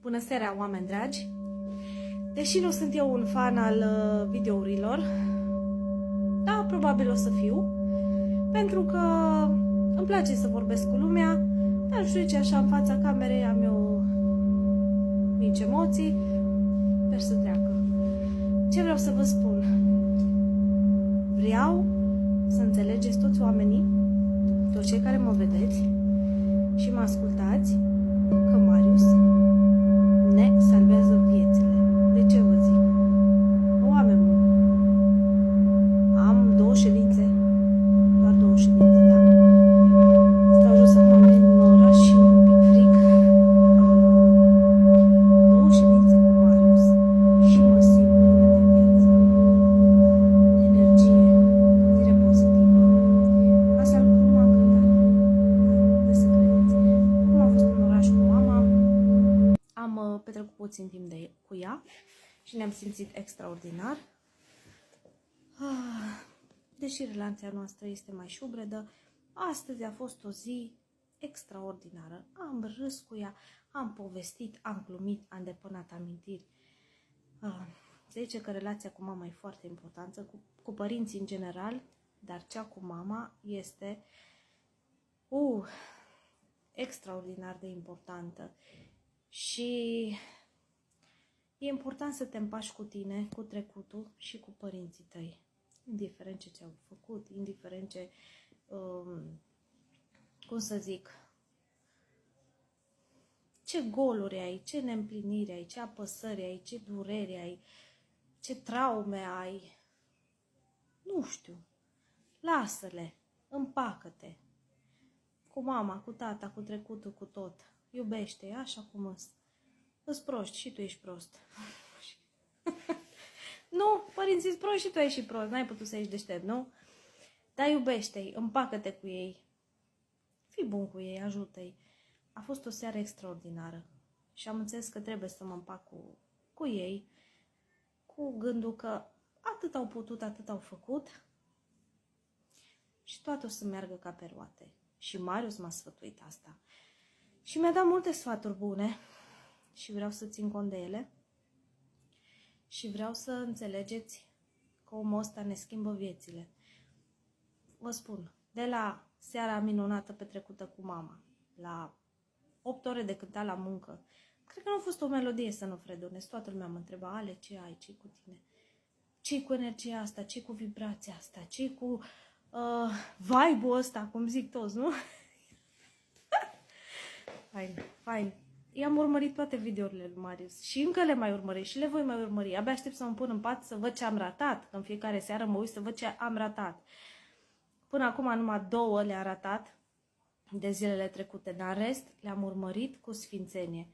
Bună seara, oameni dragi! Deși nu sunt eu un fan al videourilor, da, probabil o să fiu, pentru că îmi place să vorbesc cu lumea, dar nu știu ce, așa în fața camerei am eu mici emoții, sper să treacă. Ce vreau să vă spun? Vreau să înțelegeți toți oamenii, toți cei care mă vedeți și mă ascultați, că Marius ne salvează viețile. De ce vă zic? Oameni buni, am 2 ședințe, doar 2 ședințe, da? Stau jos acum în oraș și un pic frig. 2 ședințe cu Marius și mă simt plină de viață, de energie, gândire pozitivă. Asta lucru m-a încântat, de să credeți. Cum am fost în oraș cu mama, am petrecut puțin timp cu ea și ne-am simțit extraordinar. Deși relația noastră este mai șubredă, astăzi a fost o zi extraordinară. Am râs cu ea, am povestit, am glumit, am depănat amintiri. Se zice că relația cu mama e foarte importantă, cu părinții în general, dar cea cu mama este extraordinar de importantă. Și e important să te împaci cu tine, cu trecutul și cu părinții tăi. Indiferent ce ți-au făcut, indiferent ce, cum să zic, ce goluri ai, ce neîmpliniri ai, ce apăsări ai, ce dureri ai, ce traume ai. Nu știu. Lasă-le, împacă-te. Cu mama, cu tata, cu trecutul, cu tot. Iubește-i așa cum îți. Îți proști și tu ești prost. Nu, părinții îți proști și tu ești și prost. N-ai putut să ești deștept, nu? Dar iubește-i, împacă-te cu ei. Fii bun cu ei, ajută-i. A fost o seară extraordinară. Și am înțeles că trebuie să mă împac cu ei. Cu gândul că atât au putut, atât au făcut. Și toate o să meargă ca pe roate. Și Marius m-a sfătuit asta. Și mi-a dat multe sfaturi bune. Și vreau să țin cont de ele. Și vreau să înțelegeți că omul ăsta ne schimbă viețile. Vă spun, de la seara minunată petrecută cu mama, la 8 ore de cântat la muncă, cred că nu a fost o melodie să nu fredonez. Toată lumea mă întreba, Ale, ce ai, ce cu tine? Ce cu energia asta, ce cu vibrația asta, ce cu vibe-ul ăsta, cum zic toți, nu? Fain, fain. I-am urmărit toate videourile lui Marius și încă le mai urmăresc și le voi mai urmări. Abia aștept să mă pun în pat să văd ce am ratat, că în fiecare seară mă uit să văd ce am ratat. Până acum numai 2 le-am ratat de zilele trecute, dar în rest le-am urmărit cu sfințenie.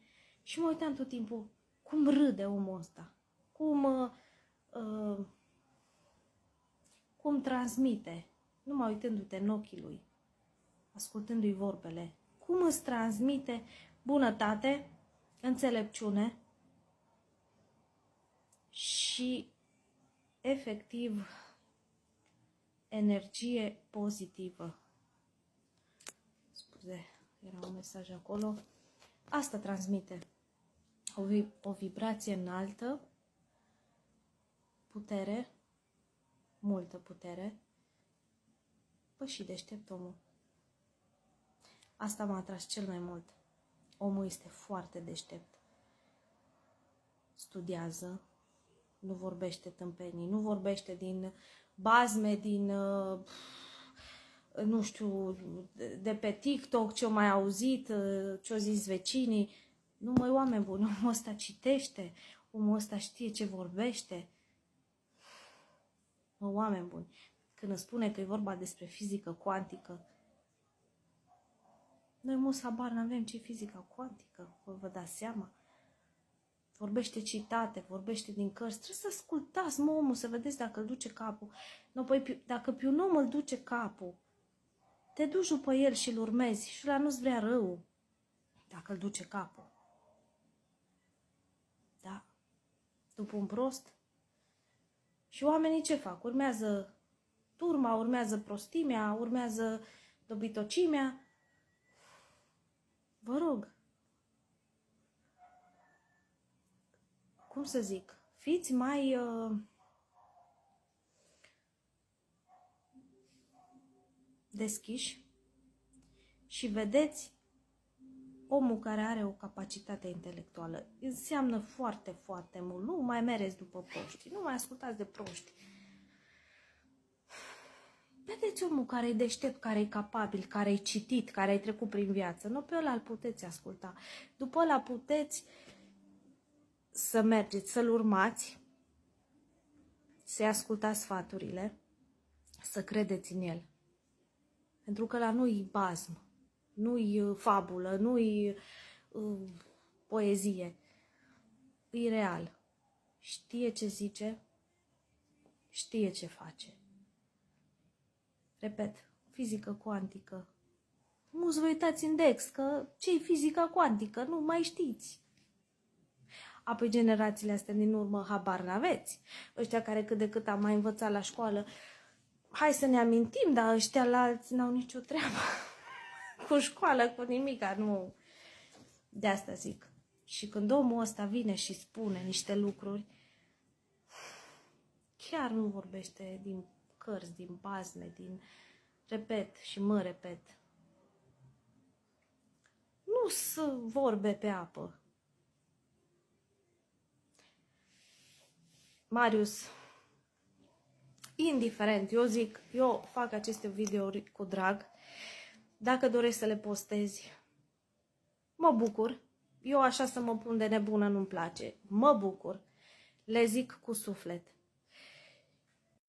Și mă uitam tot timpul cum râde omul ăsta, cum transmite, numai uitându-te în ochii lui, ascultându-i vorbele, cum îți transmite bunătate, înțelepciune și efectiv energie pozitivă. Scuze, era un mesaj acolo. Asta transmite o vibrație înaltă, putere, multă putere, și deștept omul. Asta m-a atras cel mai mult. Omul este foarte deștept. Studiază, nu vorbește tâmpenii, nu vorbește din bazme, din, nu știu, de pe TikTok, ce-o mai auzit, ce-o zis vecinii. Nu, măi, oameni buni, omul ăsta citește, omul ăsta știe ce vorbește. Mă, oameni buni, când îmi spune că e vorba despre fizică cuantică, noi mulți habar n-avem ce fizica cuantică, vă dați seama. Vorbește citate, vorbește din cărți, trebuie să ascultați, mă, omul, să vedeți dacă îl duce capul. No, păi, dacă pe un om îl duce capul, te duci după el și îl urmezi și ăla nu-ți vrea rău, dacă îl duce capul. Da? După un prost. Și oamenii ce fac? Urmează turma, urmează prostimea, urmează dobitocimea. Vă rog, cum să zic, fiți mai deschiși și vedeți omul care are o capacitate intelectuală. Înseamnă foarte, foarte mult. Nu mai mereți după proști, nu mai ascultați de proști. Vedeți omul care e deștept, care e capabil, care e citit, care ai trecut prin viață. Nu pe ăla îl puteți asculta. După ăla puteți să mergeți, să-l urmați, să-i ascultați sfaturile, să credeți în el. Pentru că ăla nu-i bazm, nu-i fabulă, nu-i poezie. E real. Știe ce zice, știe ce face. Repet, fizică cuantică. Nu-ți vă uitați în Dex, că ce-i fizica cuantică? Nu mai știți. Apoi generațiile astea din urmă habar n-aveți. Ăștia care cât de cât am mai învățat la școală, hai să ne amintim, dar ăștia la alții n-au nicio treabă cu școală, cu nimica, nu. De asta zic. Și când omul ăsta vine și spune niște lucruri, chiar nu vorbește din cărți, din bazme, din... Repet și mă repet. Nu sunt vorbe pe apă. Marius, indiferent, eu fac aceste videouri cu drag. Dacă dorești să le postezi, mă bucur. Eu așa să mă pun de nebună nu-mi place. Mă bucur. Le zic cu suflet.